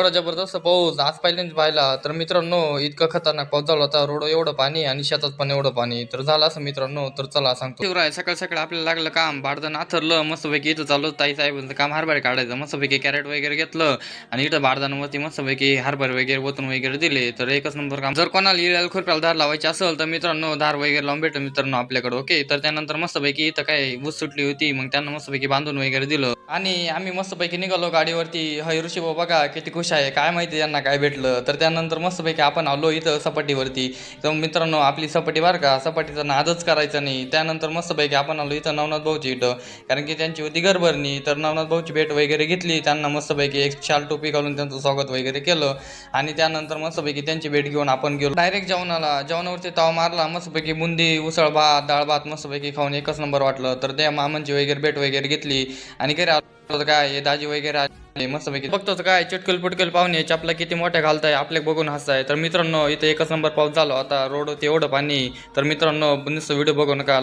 एवढा जबरदस्त पाऊस आज पहिल्यांदा पाहिला तर मित्रांनो, इतका खतरनाक पाऊस झाला होता. रोड एवढं पाणी आणि शेतात पण एवढं पाणी. तर झालं असं मित्रांनो, तर चला सांगतो. शिवराय सकाळ सकाळ आपल्याला लागलं काम, बारदान आथरलं मस्तपैकी. इथं चालू होतं ताई साहेबांचं काम, हरभरे काढायचं. मस्तपैकी कॅरेट वगैरे घेतलं आणि इथं बारदानावरती मस्तपैकी हरभरे वगैरे ओतून वगैरे दिले. तर एकच नंबर काम. जर कोणाला इळ्याला खुरप्याला धार लावायची असेल तर मित्रांनो, धार वगैरे लावून भेटेल मित्रांनो आपल्याकडे. ओके, तर त्यानंतर मस्तपैकी इथं काय ऊस सुटली होती, मग त्यांना मस्तपैकी बांधून वगैरे दिलं आणि आम्ही मस्तपैकी निघालो गाडीवरती. हय ऋषी बाबा बघा किती खुश आहे, काय माहिती यांना काय भेटलं. तर त्यानंतर मस्तपैकी आपण आलो इथं सपाटीवरती. तर मित्रांनो, आपली सपाटी बरं का, सपाटीचा नादच करायचा नाही. त्यानंतर मस्तपैकी आपण आलो इथं नवनाथ भाऊची इथं, कारण की त्यांची होती घरभरणी. तर नवनाथ भाऊची भेट वगैरे घेतली, त्यांना मस्तपैकी एक शाल टोपी घालून त्यांचं स्वागत वगैरे केलं आणि त्यानंतर मस्तपैकी त्यांची भेट घेऊन आपण गेलो डायरेक्ट जेवणाला. जेवणावरती ताव मारला मस्तपैकी, बुंदी उसळ भात डाळ भात मस्तपैकी खाऊन एकच नंबर वाटलं. तर त्या मामांची वगैरे भेट वगैरे घेतली आणि घरी आलो. काय हे दाजी वगैरे आले मस्तपैकी. बघतोच काय चिटकल पुटकल पाहुणे चपला किती मोठ्या घालताय, आपले बघून हसताय. तर मित्रांनो, इथे एकच नंबर पाऊस झाला आता, रोड होते एवढं पाणी. तर मित्रांनो, नुसतं व्हिडिओ बघू नका.